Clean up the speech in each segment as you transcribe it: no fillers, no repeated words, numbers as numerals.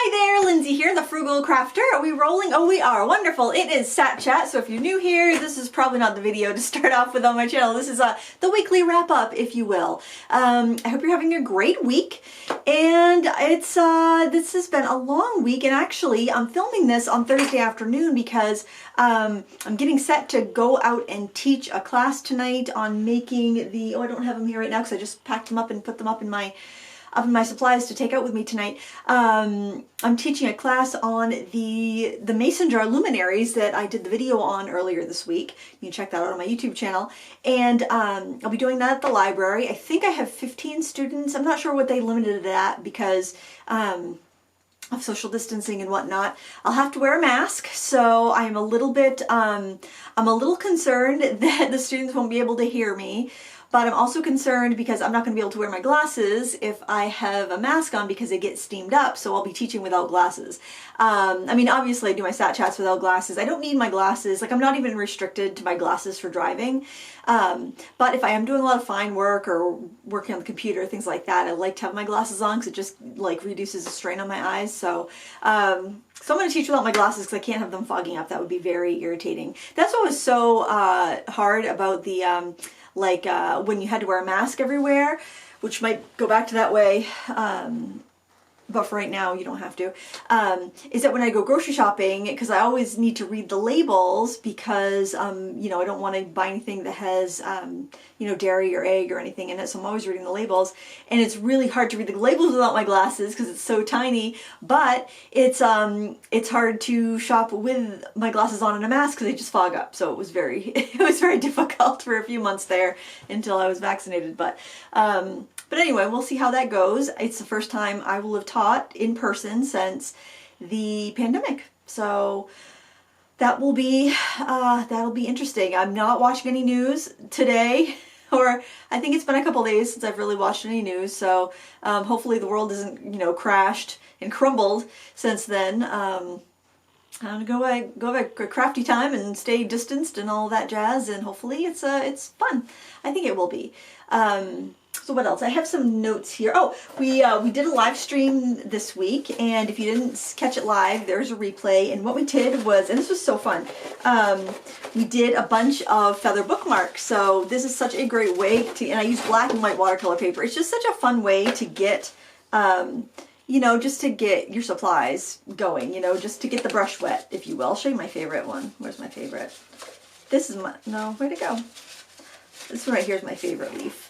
Hi there, Lindsay here, the Frugal Crafter. Are we rolling? Oh, we are. Wonderful. It is Sat Chat, so if you're new here, this is probably not the video to start off with on my channel. This is the weekly wrap-up, if you will. I hope you're having a great week, and it's this has been a long week, and actually I'm filming this on Thursday afternoon because I'm getting set to go out and teach a class tonight on making the, I don't have them here right now because I just packed them up and put them up in my supplies to take out with me tonight. I'm teaching a class on the mason jar luminaries that I did the video on earlier this week. You can check that out on my YouTube channel. And I'll be doing that at the library. I think I have 15 students. I'm not sure what they limited it at because of social distancing and whatnot. I'll have to wear a mask, so I'm a little bit, I'm a little concerned that the students won't be able to hear me. But I'm also concerned because I'm not going to be able to wear my glasses if I have a mask on because they get steamed up, so I'll be teaching without glasses. I mean, obviously I do my Sat Chats without glasses. I don't need my glasses. Like, I'm not even restricted to my glasses for driving. But if I am doing a lot of fine work or working on the computer, things like that, I like to have my glasses on because it just like reduces the strain on my eyes. So I'm going to teach without my glasses because I can't have them fogging up. That would be very irritating. That's what was so hard about the when you had to wear a mask everywhere, which might go back to that way, but for right now you don't have to, is that when I go grocery shopping, because I always need to read the labels because, you know, I don't want to buy anything that has, you know, dairy or egg or anything in it, so I'm always reading the labels, and it's really hard to read the labels without my glasses because it's so tiny, but it's hard to shop with my glasses on and a mask because they just fog up, so it was very difficult for a few months there until I was vaccinated, but anyway, we'll see how that goes. It's the first time I will have taught in person since the pandemic. So that'll be interesting. I'm not watching any news today, or I think it's been a couple days since I've really watched any news. So hopefully the world isn't, you know, crashed and crumbled since then. I'm gonna go have a crafty time and stay distanced and all that jazz, and hopefully it's fun. I think it will be. So what else? I have some notes here. Oh, we did a live stream this week, and if you didn't catch it live, there's a replay. And what we did was, and this was so fun, we did a bunch of feather bookmarks. So this is such a great way to, and I use black and white watercolor paper. It's just such a fun way to get, you know, just to get your supplies going, you know, just to get the brush wet, if you will. I'll show you my favorite one. Where's my favorite? This is my, no, where'd it go? This one right here is my favorite leaf.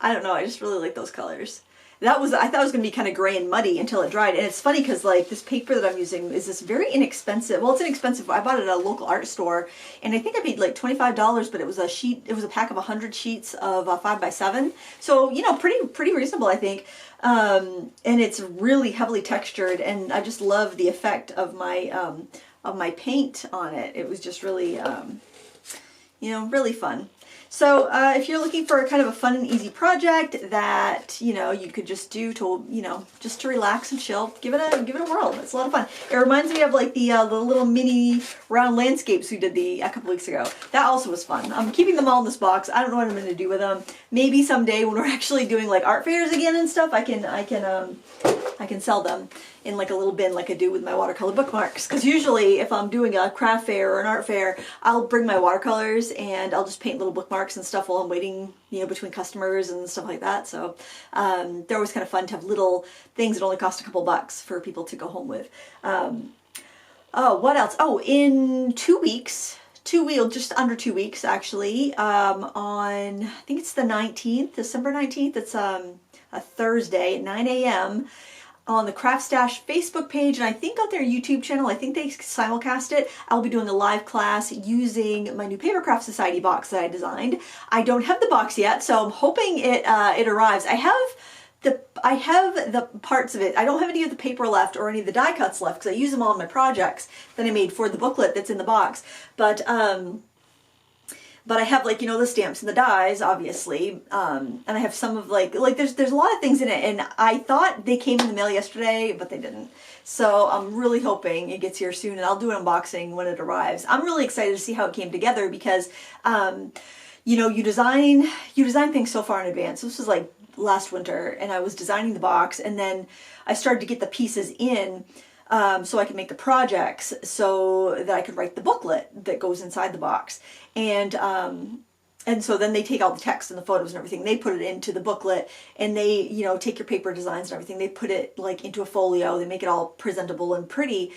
I don't know, I just really like those colors. I thought it was going to be kind of gray and muddy until it dried. And it's funny because like this paper that I'm using is this very inexpensive, well, it's inexpensive. I bought it at a local art store, and I think I paid like $25, but it was a sheet, it was a pack of 100 sheets of 5x7. So, you know, pretty reasonable, I think. And it's really heavily textured, and I just love the effect of my paint on it. It was just really, you know, really fun. So if you're looking for kind of a fun and easy project that, you know, you could just do to, you know, just to relax and chill, give it a whirl. It's a lot of fun. It reminds me of like the little mini round landscapes we did a couple weeks ago. That also was fun. I'm keeping them all in this box. I don't know what I'm going to do with them. Maybe someday when we're actually doing like art fairs again and stuff, I can sell them in like a little bin like I do with my watercolor bookmarks. Because usually if I'm doing a craft fair or an art fair, I'll bring my watercolors and I'll just paint little bookmarks and stuff while I'm waiting, you know, between customers and stuff like that. So they're always kind of fun to have little things that only cost a couple bucks for people to go home with. Oh, what else? Oh, in 2 weeks, just under 2 weeks actually, on, I think it's the 19th, December 19th, it's a Thursday at 9 a.m. on the Craft Stash Facebook page, and I think on their YouTube channel, I think they simulcast it. I'll be doing a live class using my new Papercraft Society box that I designed. I don't have the box yet, so I'm hoping it arrives. I have the parts of it. I don't have any of the paper left or any of the die cuts left because I use them all in my projects that I made for the booklet that's in the box. But I have, like, you know, the stamps and the dies, obviously, and I have some of, like there's a lot of things in it, and I thought they came in the mail yesterday, but they didn't. So I'm really hoping it gets here soon, and I'll do an unboxing when it arrives. I'm really excited to see how it came together because, you know, you design things so far in advance. This was like last winter, and I was designing the box, and then I started to get the pieces in so I could make the projects so that I could write the booklet that goes inside the box. And so then they take all the text and the photos and everything, they put it into the booklet, and they, you know, take your paper designs and everything, they put it like into a folio, they make it all presentable and pretty.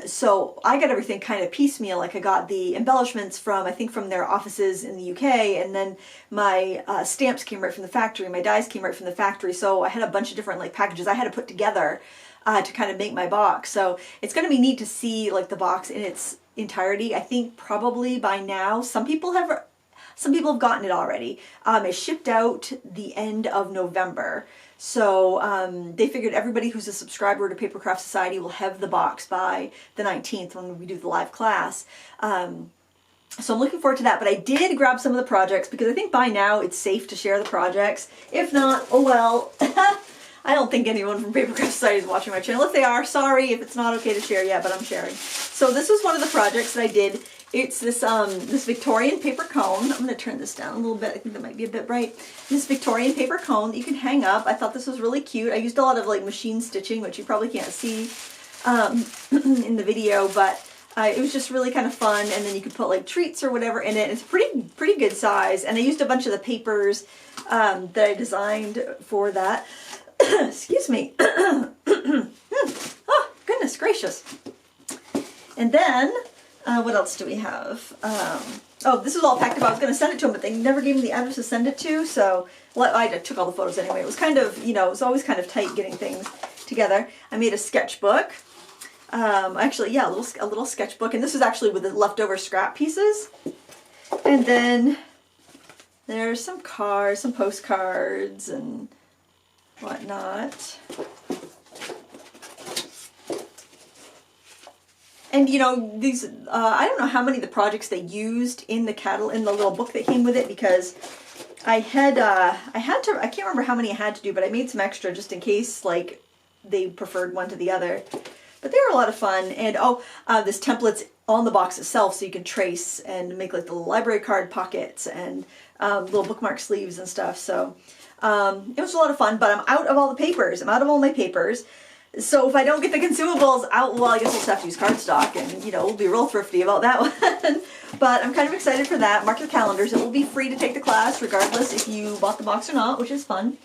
So I got everything kind of piecemeal. Like I got the embellishments from, I think from their offices in the UK, and then my stamps came right from the factory, my dies came right from the factory. So I had a bunch of different like packages I had to put together to kind of make my box. So it's going to be neat to see like the box in its entirety. I think probably by now some people have gotten it already. It shipped out the end of November. So they figured everybody who's a subscriber to Papercraft Society will have the box by the 19th when we do the live class. So I'm looking forward to that. But I did grab some of the projects because I think by now it's safe to share the projects. If not, oh well. I don't think anyone from Papercraft Society is watching my channel. If they are, sorry if it's not okay to share yet, but I'm sharing. So this was one of the projects that I did. It's this this Victorian paper cone. I'm going to turn this down a little bit. I think that might be a bit bright. This Victorian paper cone that you can hang up. I thought this was really cute. I used a lot of like machine stitching, which you probably can't see in the video, but it was just really kind of fun. And then you could put like treats or whatever in it. It's pretty good size. And I used a bunch of the papers that I designed for that. Excuse me. Oh, goodness gracious. And then what else do we have? Oh, this is all packed up. I was going to send it to them, but they never gave me the address to send it to. So, well, I took all the photos anyway. It was kind of, you know, it was always kind of tight getting things together. I made a sketchbook. Actually, yeah, a little sketchbook. And this is actually with the leftover scrap pieces. And then there's some cards, some postcards and whatnot. And you know, these, I don't know how many of the projects they used in the little book that came with it, because I can't remember how many I had to do, but I made some extra just in case, like, they preferred one to the other. But they were a lot of fun. And this template's on the box itself, so you can trace and make like the library card pockets and little bookmark sleeves and stuff. So it was a lot of fun, but I'm out of all the papers. I'm out of all my papers. So if I don't get the consumables out, well, I guess we'll just have to use cardstock, and, you know, we'll be real thrifty about that one. But I'm kind of excited for that. Mark your calendars. It will be free to take the class, regardless if you bought the box or not, which is fun.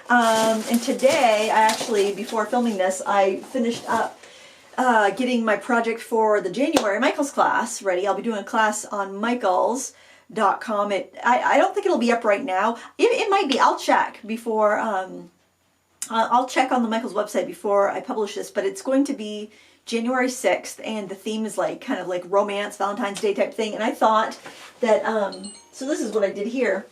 And today, I actually, before filming this, I finished up getting my project for the January Michaels class ready. I'll be doing a class on michaels.com. I don't think it'll be up right now. It might be. I'll check before... I'll check on the Michaels website before I publish this, but it's going to be January 6th, and the theme is like kind of like romance, Valentine's Day type thing. And I thought that, so this is what I did here.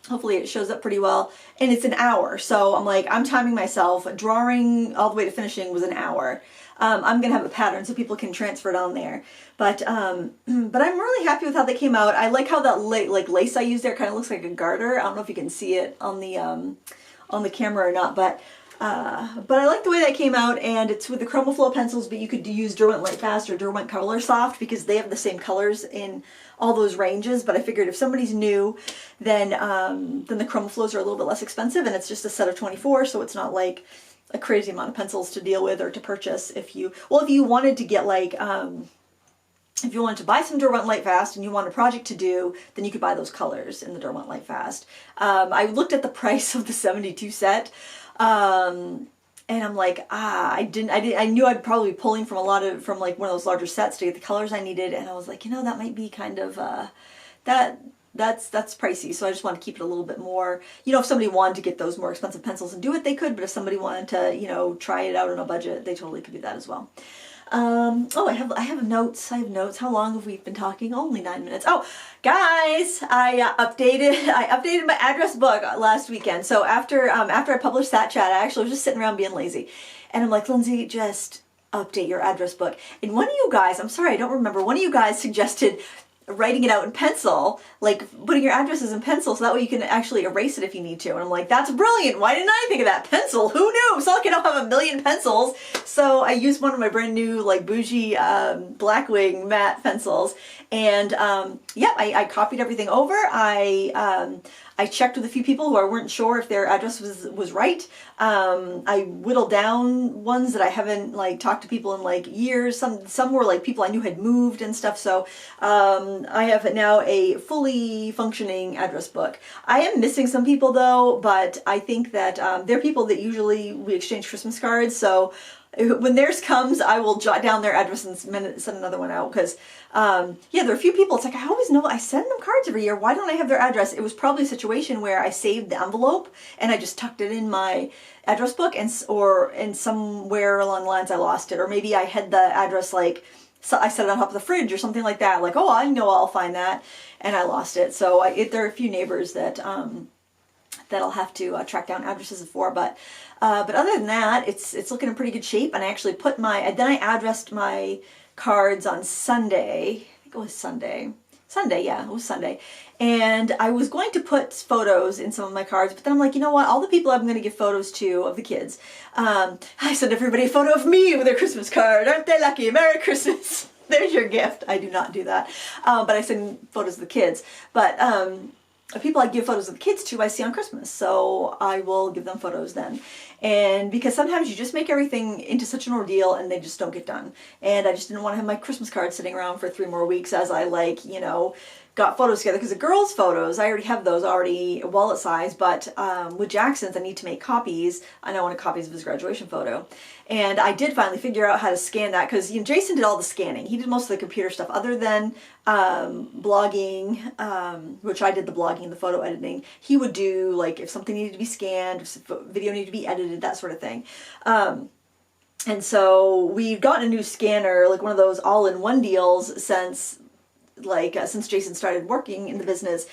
Hopefully it shows up pretty well. And it's an hour. So I'm like, I'm timing myself. Drawing all the way to finishing was an hour. I'm going to have a pattern so people can transfer it on there. But I'm really happy with how they came out. I like how that lace I used there kind of looks like a garter. I don't know if you can see it on the camera or not, but I like the way that came out, and it's with the ChromaFlow pencils, but you could use Derwent Lightfast or Derwent Color Soft because they have the same colors in all those ranges. But I figured if somebody's new, then the ChromaFlows are a little bit less expensive, and it's just a set of 24, so it's not like a crazy amount of pencils to deal with or to purchase. If you wanted to get like if you wanted to buy some Derwent Lightfast and you want a project to do, then you could buy those colors in the Derwent Lightfast. I looked at the price of the 72 set, and I'm like, I knew I'd probably be pulling from like one of those larger sets to get the colors I needed, and I was like, you know, that might be kind of that's pricey, so I just want to keep it a little bit more. You know, if somebody wanted to get those more expensive pencils and do it, they could. But if somebody wanted to, you know, try it out on a budget, they totally could do that as well. Oh, I have notes. How long have we been talking? Only 9 minutes. Oh, guys, I updated my address book last weekend. So after I published that chat, I actually was just sitting around being lazy, and I'm like, Lindsay, just update your address book. And one of you guys, I'm sorry, I don't remember, one of you guys suggested writing it out in pencil, like putting your addresses in pencil, so that way you can actually erase it if you need to. And I'm like, that's brilliant. Why didn't I think of that? Pencil? Who knew? It's not like I don't have a million pencils. So I used one of my brand new like bougie Blackwing matte pencils, and yep, I copied everything over. I I checked with a few people who I weren't sure if their address was right. I whittled down ones that I haven't like talked to people in like years. Some were like people I knew had moved and stuff. So I have now a fully functioning address book. I am missing some people though, but I think that they're people that usually we exchange Christmas cards. So when theirs comes, I will jot down their address and send another one out because, yeah, there are a few people. It's like, I always know I send them cards every year. Why don't I have their address? It was probably a situation where I saved the envelope and I just tucked it in my address book and somewhere along the lines I lost it. Or maybe I had the address like, so I set it on top of the fridge or something like that. Like, oh, I know I'll find that. And I lost it. So there are a few neighbors that I'll have to track down addresses for, but other than that, it's looking in pretty good shape. And I actually put then I addressed my cards on Sunday. I think it was Sunday. Yeah, it was Sunday. And I was going to put photos in some of my cards, but then I'm like, you know what? All the people I'm going to give photos to of the kids, I sent everybody a photo of me with their Christmas card. Aren't they lucky? Merry Christmas. There's your gift. I do not do that, but I send photos of the kids. But the people I give photos of the kids to, I see on Christmas, so I will give them photos then. And because sometimes you just make everything into such an ordeal and they just don't get done. And I just didn't want to have my Christmas card sitting around for 3 more weeks as I got photos together. Because the girls' photos, I already have those already wallet size, but with Jackson's I need to make copies. I wanted copies of his graduation photo. And I did finally figure out how to scan that because Jason did all the scanning. He did most of the computer stuff other than blogging, which I did the blogging and the photo editing. He would do like if something needed to be scanned, if video needed to be edited, that sort of thing. And so we've gotten a new scanner, like one of those all-in-one deals since Jason started working in the business.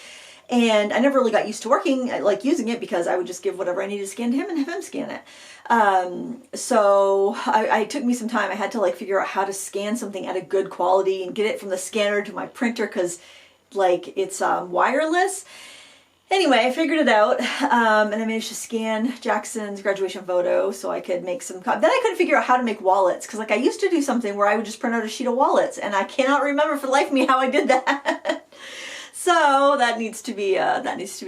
And I never really got used to using it because I would just give whatever I needed to scan to him and have him scan it. So it took me some time. I had to figure out how to scan something at a good quality and get it from the scanner to my printer because it's wireless. Anyway, I figured it out, and I managed to scan Jackson's graduation photo so I could make some Then I couldn't figure out how to make wallets because I used to do something where I would just print out a sheet of wallets, and I cannot remember for the life of me how I did that. So that needs to be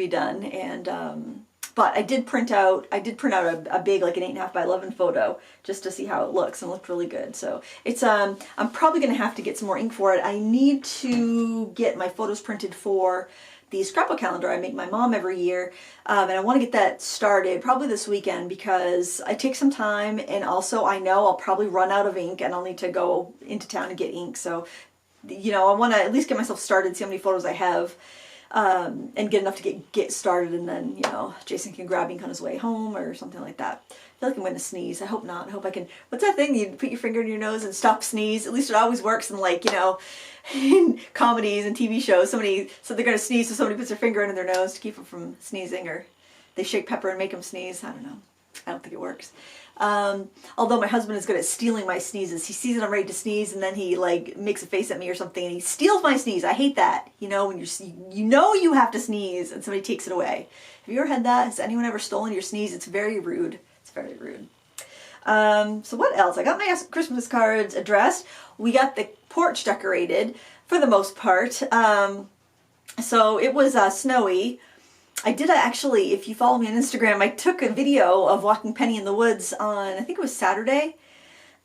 done. And but I did print out a big an 8.5 by 11 photo just to see how it looks, and it looked really good. So it's I'm probably gonna have to get some more ink for it. I need to get my photos printed for the scrapbook calendar I make my mom every year, and I want to get that started probably this weekend because I take some time, and also I know I'll probably run out of ink and I'll need to go into town and get ink. So I want to at least get myself started, see how many photos I have, and get enough to get started, and then Jason can grab ink on his way home or something like that. I feel like I'm going to sneeze. I hope not. I hope I can. What's that thing? You put your finger in your nose and stop sneeze. At least it always works in in comedies and TV shows. So they're going to sneeze, so somebody puts their finger in their nose to keep them from sneezing, or they shake pepper and make them sneeze. I don't know. I don't think it works. Although my husband is good at stealing my sneezes. He sees that I'm ready to sneeze, and then he makes a face at me or something, and he steals my sneeze. I hate that. When you have to sneeze and somebody takes it away. Have you ever had that? Has anyone ever stolen your sneeze? It's very rude. It's very rude. So what else? I got my Christmas cards addressed. We got the porch decorated for the most part. So it was snowy. I did actually, if you follow me on Instagram, I took a video of walking Penny in the woods on, I think it was Saturday.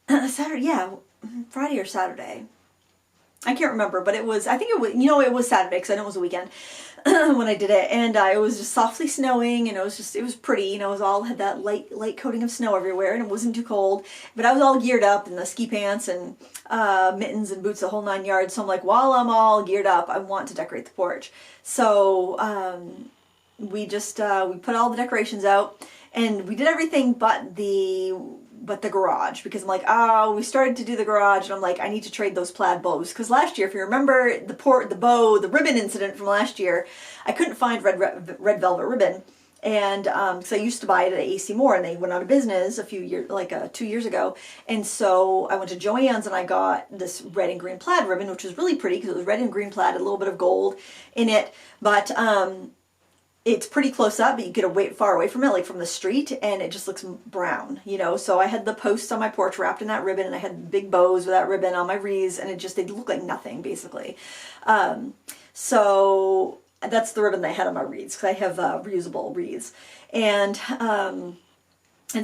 Friday or Saturday. I can't remember, but it was Saturday because I know it was a weekend when I did it. And it was just softly snowing, and it was pretty, it was all, had that light coating of snow everywhere, and it wasn't too cold. But I was all geared up in the ski pants and mittens and boots, the whole 9 yards. So I'm like, while I'm all geared up, I want to decorate the porch. So, we put all the decorations out, and we did everything but the garage, because I'm like, we started to do the garage, and I'm like, I need to trade those plaid bows, because last year, if you remember the ribbon incident from last year, I couldn't find red velvet ribbon, and because I used to buy it at AC Moore, and they went out of business 2 years ago, and so I went to Joann's and I got this red and green plaid ribbon, which was really pretty because it was red and green plaid, a little bit of gold in it, but it's pretty close up, but you get far away from it, from the street, and it just looks brown, So I had the posts on my porch wrapped in that ribbon, and I had big bows with that ribbon on my wreaths, and they look like nothing, basically. So that's the ribbon that I had on my wreaths, because I have reusable wreaths. And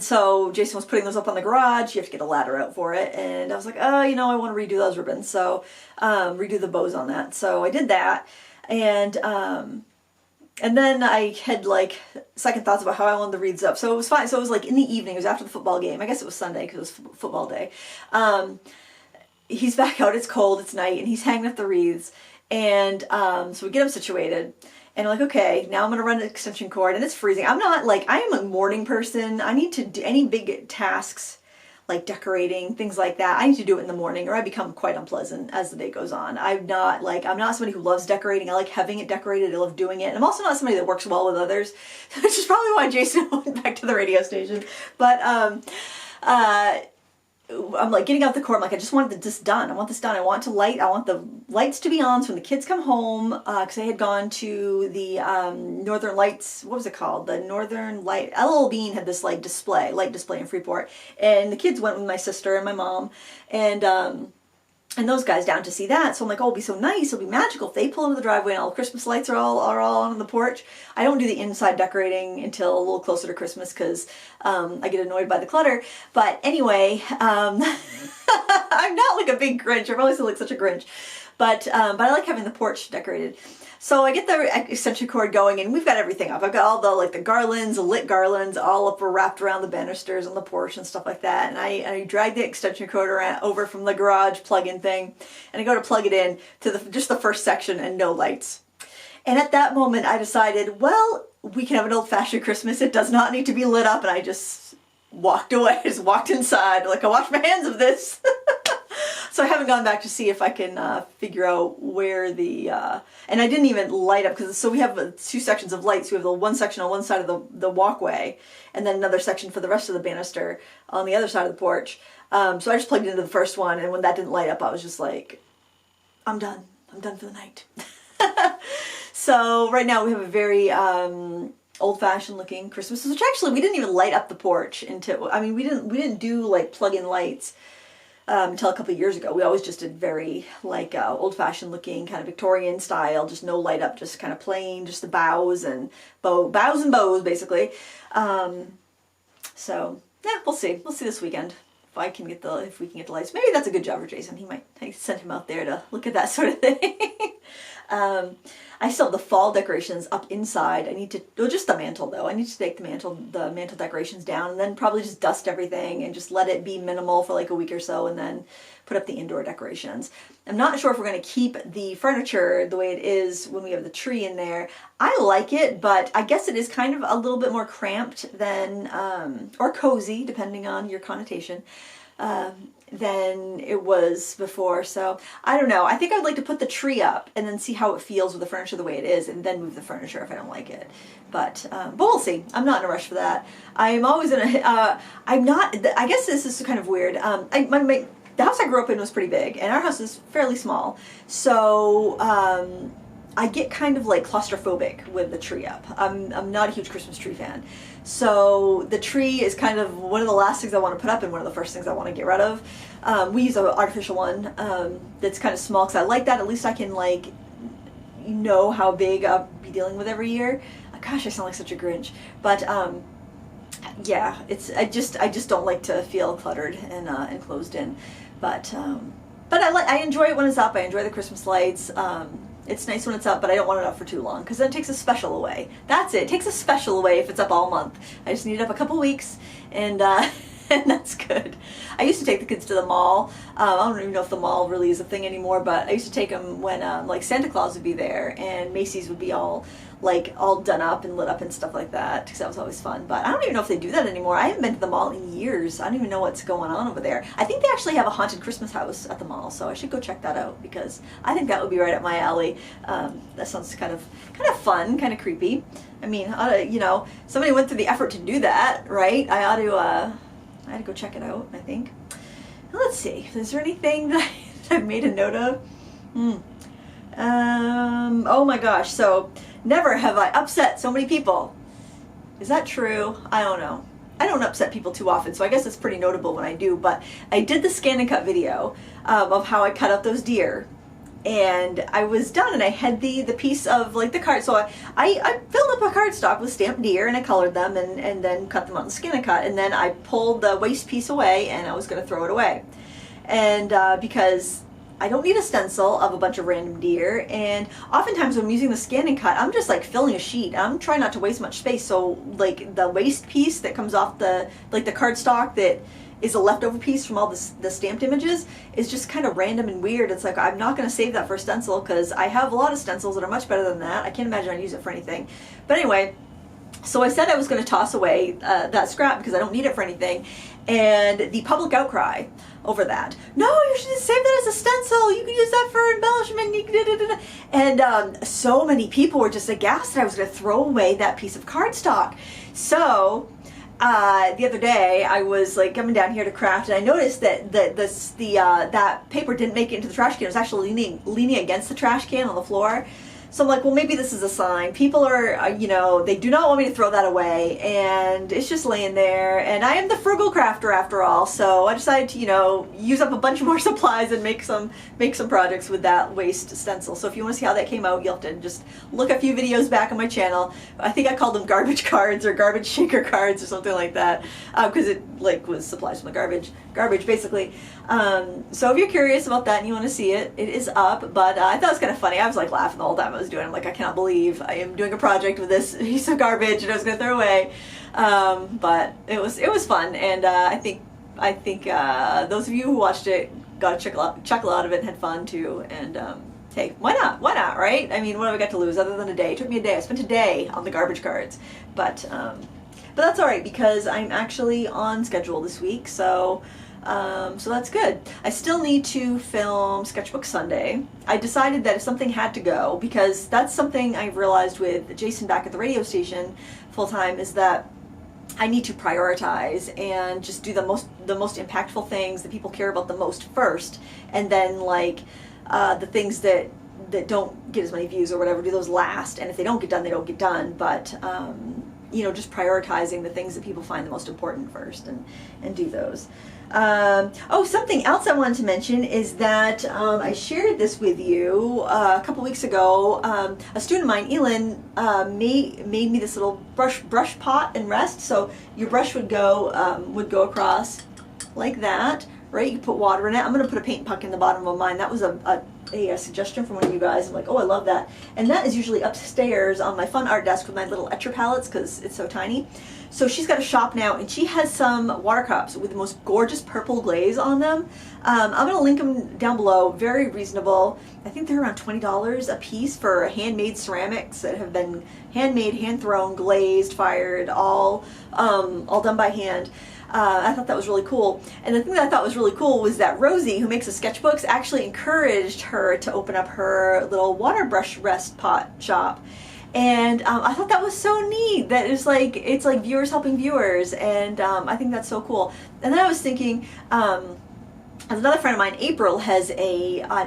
so Jason was putting those up on the garage. You have to get a ladder out for it. And I was like, oh, you know, I want to redo those ribbons. So redo the bows on that. So I did that. And then I had like second thoughts about how I wanted the wreaths up. So it was fine. So it was like in the evening. It was after the football game. I guess it was Sunday because it was football day. He's back out. It's cold. It's night. And he's hanging up the wreaths. And so we get them situated. And I'm like, okay, now I'm going to run an extension cord, and it's freezing. I'm not like, I am a morning person. I need to do any big tasks, like decorating, things like that. I need to do it in the morning, or I become quite unpleasant as the day goes on. I'm not somebody who loves decorating. I like having it decorated. I love doing it. And I'm also not somebody that works well with others, which is probably why Jason went back to the radio station. But, I'm like getting out the cord. I'm like, I just want this done. I want this done. I want the lights to be on so when the kids come home, because I had gone to the Northern Lights, what was it called? The Northern Light, LL Bean had this light display in Freeport, and the kids went with my sister and my mom, and those guys down to see that. So I'm like, oh, it'll be so nice. It'll be magical if they pull into the driveway and all the Christmas lights are all on the porch. I don't do the inside decorating until a little closer to Christmas because I get annoyed by the clutter. But anyway, I'm not like a big Grinch. I probably still look such a Grinch. But I like having the porch decorated. So I get the extension cord going, and we've got everything up. I've got all the garlands, the lit garlands, all up wrapped around the banisters on the porch and stuff like that. And I drag the extension cord over from the garage plug-in thing, and I go to plug it in to just the first section, and no lights. And at that moment, I decided, well, we can have an old-fashioned Christmas. It does not need to be lit up, and I just walked away. I just walked inside, like, I wash my hands of this. So I haven't gone back to see if I can figure out where the, and I didn't even light up, because so we have two sections of lights. We have the one section on one side of the walkway, and then another section for the rest of the banister on the other side of the porch. So I just plugged it into the first one, and when that didn't light up, I was just like, I'm done. I'm done for the night. So right now we have a very old-fashioned looking Christmas, which actually we didn't even light up the porch until, I mean, we didn't do like plug-in lights until a couple of years ago. We always just did very like old-fashioned looking, kind of Victorian style, just no light up, just kind of plain, just the boughs and bows basically. So yeah, we'll see this weekend if we can get the lights. Maybe that's a good job for Jason. He might send him out there to look at that sort of thing. I still have the fall decorations up inside. I need to, well, just the mantle though. I need to take the mantle decorations down, and then probably just dust everything and just let it be minimal for like a week or so, and then put up the indoor decorations. I'm not sure if we're going to keep the furniture the way it is when we have the tree in there. I like it, but I guess it is kind of a little bit more cramped than, or cozy, depending on your connotation, than it was before. So I don't know. I think I would like to put the tree up and then see how it feels with the furniture the way it is, and then move the furniture if I don't like it. But we'll see. I'm not in a rush for that. I'm always in a, I'm not, I guess this is kind of weird. The house I grew up in was pretty big, and our house is fairly small. So I get kind of like claustrophobic with the tree up. I'm not a huge Christmas tree fan. So the tree is kind of one of the last things I want to put up and one of the first things I want to get rid of. We use an artificial one that's kind of small because I like that. At least I can like know how big I'll be dealing with every year. Gosh, I sound like such a Grinch. But yeah, I just don't like to feel cluttered and closed in. But I enjoy it when it's up. I enjoy the Christmas lights. It's nice when it's up, but I don't want it up for too long because then it takes a special away. That's it. It takes a special away if it's up all month. I just need it up a couple weeks, and and that's good. I used to take the kids to the mall. I don't even know if the mall really is a thing anymore, but I used to take them when like Santa Claus would be there and Macy's would be all done up and lit up and stuff like that, because that was always fun. But I don't even know if they do that anymore. I haven't been to the mall in years. I don't even know what's going on over there. I think they actually have a haunted Christmas house at the mall, so I should go check that out because I think that would be right up my alley. That sounds kind of fun, kind of creepy. I mean, you know, somebody went through the effort to do that, right? I ought to go check it out, I think. Let's see. Is there anything that I've made a note of? Oh my gosh. So never have I upset so many people. Is that true? I don't know. I don't upset people too often, so I guess it's pretty notable when I do. But I did the scan and cut video of how I cut up those deer. and I was done, and I had the piece of like the card. So I filled up a cardstock with stamped deer, and I colored them, and then cut them out in Skin-A-Cut, and then I pulled the waste piece away, and I was going to throw it away. And because I don't need a stencil of a bunch of random deer, and oftentimes when I'm using the Skin-A-Cut, I'm just like filling a sheet. I'm trying not to waste much space, so like the waste piece that comes off the cardstock that is a leftover piece from all the stamped images is just kind of random and weird. It's like, I'm not going to save that for a stencil because I have a lot of stencils that are much better than that. I can't imagine I'd use it for anything. But anyway, so I said I was going to toss away that scrap because I don't need it for anything. And the public outcry over that, no, you should save that as a stencil, you can use that for embellishment, you can and so many people were just aghast that I was going to throw away that piece of cardstock. So the other day I was like coming down here to craft, and I noticed that that paper didn't make it into the trash can. It was actually leaning against the trash can on the floor. So I'm like, well, maybe this is a sign. People are, you know, they do not want me to throw that away, and it's just laying there. And I am the frugal crafter after all, so I decided to, you know, use up a bunch more supplies and make some projects with that waste stencil. So if you want to see how that came out, you'll have to just look a few videos back on my channel. I think I called them garbage cards or garbage shaker cards or something like that, because it like was supplies from the garbage basically. So if you're curious about that and you want to see it, it is up. But I thought it was kind of funny. I was like laughing the whole time I was doing it. I'm like, I cannot believe I am doing a project with this piece of garbage and I was going to throw away. But it was fun, and I think those of you who watched it got a chuckle out of it and had fun too. And hey, why not? Why not, right? I mean, what have I got to lose other than a day? It took me a day. I spent a day on the garbage cards, but that's all right because I'm actually on schedule this week, so that's good. I still need to film Sketchbook Sunday. I decided that if something had to go, because that's something I realized with Jason back at the radio station full time, is that I need to prioritize and just do the most impactful things that people care about the most first, and then like the things that don't get as many views or whatever, do those last. And if they don't get done, they don't get done. But you know, just prioritizing the things that people find the most important first, and do those. Something else I wanted to mention is that I shared this with you a couple weeks ago. A student of mine, Elin, made me this little brush pot and rest. So your brush would go across like that, right? You put water in it. I'm going to put a paint puck in the bottom of mine. That was a suggestion from one of you guys. I'm like, oh, I love that. And that is usually upstairs on my fun art desk with my little etcher palettes because it's so tiny. So she's got a shop now, and she has some water cups with the most gorgeous purple glaze on them. I'm going to link them down below. Very reasonable. I think they're around $20 a piece for handmade ceramics that have been handmade, hand-thrown, glazed, fired, all done by hand. I thought that was really cool. And the thing that I thought was really cool was that Rosie, who makes the sketchbooks, actually encouraged her to open up her little water brush rest pot shop. And I thought that was so neat. That it's like viewers helping viewers, and I think that's so cool. And then I was thinking, another friend of mine, April, has an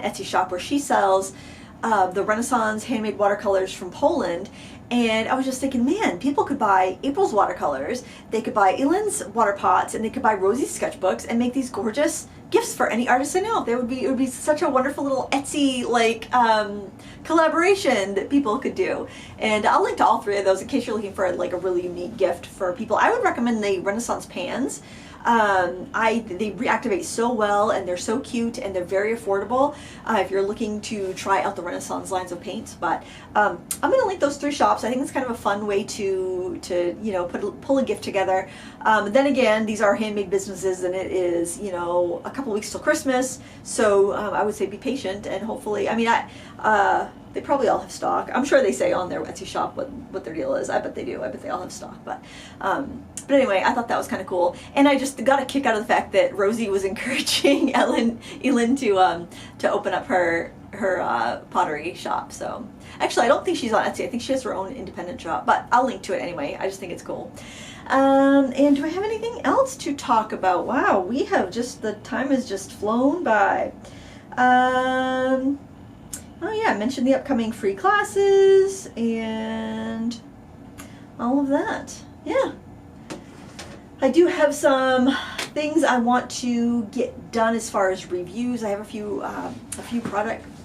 Etsy shop where she sells the Renaissance handmade watercolors from Poland. And I was just thinking, man, people could buy April's watercolors, they could buy Elin's water pots, and they could buy Rosie's sketchbooks and make these gorgeous gifts for any artist I know. It would be such a wonderful little Etsy collaboration that people could do. And I'll link to all three of those in case you're looking for like a really unique gift for people. I would recommend the Renaissance pans. They reactivate so well, and they're so cute, and they're very affordable if you're looking to try out the Renaissance lines of paints. But I'm going to link those three shops. I think it's kind of a fun way to you know, pull a gift together. Then again, these are handmade businesses, and it is, you know, a couple weeks till Christmas, so I would say be patient, and hopefully, I mean, they probably all have stock. I'm sure they say on their Etsy shop what their deal is. I bet they do. I bet they all have stock. But anyway, I thought that was kind of cool. And I just got a kick out of the fact that Rosie was encouraging Elin to open up her pottery shop. So actually, I don't think she's on Etsy. I think she has her own independent shop. But I'll link to it anyway. I just think it's cool. And do I have anything else to talk about? Wow, the time has just flown by. Oh yeah, I mentioned the upcoming free classes and all of that. Yeah. I do have some things I want to get done as far as reviews. I have a few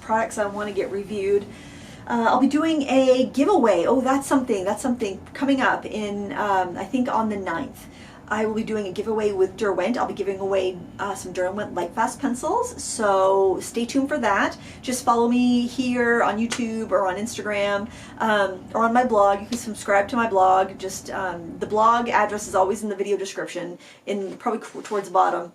products I want to get reviewed. I'll be doing a giveaway. Oh, that's something coming up in, I think on the 9th. I will be doing a giveaway with Derwent. I'll be giving away some Derwent Lightfast pencils, so stay tuned for that. Just follow me here on YouTube or on Instagram or on my blog. You can subscribe to my blog. Just the blog address is always in the video description, probably towards the bottom.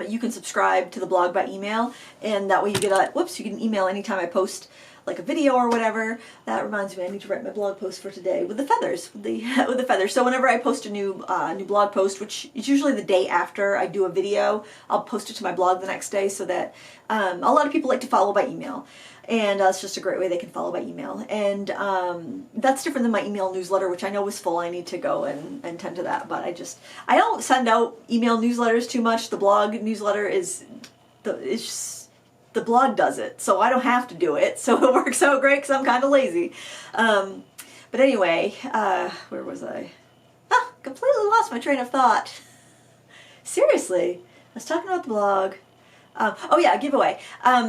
You can subscribe to the blog by email, and that way you get you get an email anytime I post like a video or whatever. That reminds me, I need to write my blog post for today with the feathers, with the feathers. So whenever I post a new blog post, which is usually the day after I do a video, I'll post it to my blog the next day, so that a lot of people like to follow by email. And it's just a great way they can follow by email. And that's different than my email newsletter, which I know is full. I need to go and tend to that. But I don't send out email newsletters too much. The blog newsletter the blog does it, so I don't have to do it. So it works out great because I'm kind of lazy. But anyway, where was I? Completely lost my train of thought. Seriously, I was talking about the blog. Oh yeah, giveaway.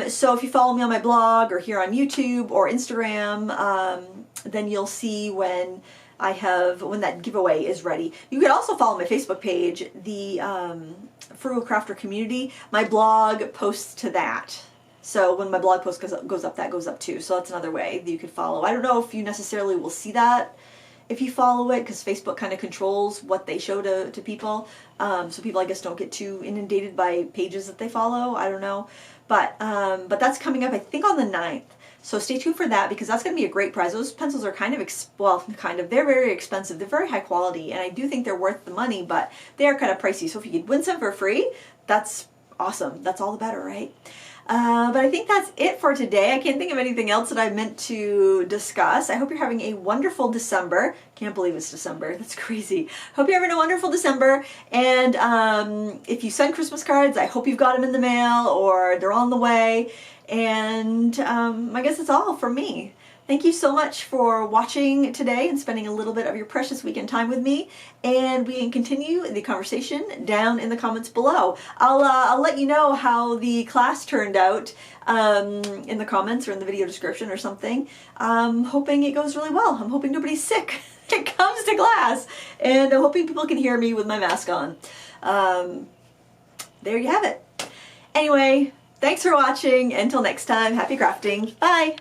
So if you follow me on my blog or here on YouTube or Instagram, then you'll see when that giveaway is ready. You can also follow my Facebook page, the Frugal Crafter Community. My blog posts to that. So when my blog post goes up, that goes up too. So that's another way that you could follow. I don't know if you necessarily will see that if you follow it, because Facebook kind of controls what they show to people. So people, I guess, don't get too inundated by pages that they follow. I don't know. But that's coming up, I think, on the 9th. So stay tuned for that, because that's going to be a great prize. Those pencils are they're very expensive. They're very high quality, and I do think they're worth the money, but they are kind of pricey. So if you could win some for free, that's awesome. That's all the better, right? But I think that's it for today. I can't think of anything else that I meant to discuss. I hope you're having a wonderful December. Can't believe it's December. That's crazy. Hope you're having a wonderful December. And if you send Christmas cards, I hope you've got them in the mail or they're on the way. And I guess that's all from me. Thank you so much for watching today and spending a little bit of your precious weekend time with me. And we can continue the conversation down in the comments below. I'll let you know how the class turned out in the comments or in the video description or something. I'm hoping it goes really well. I'm hoping nobody's sick when it comes to class. And I'm hoping people can hear me with my mask on. There you have it. Anyway, thanks for watching. Until next time, happy crafting. Bye!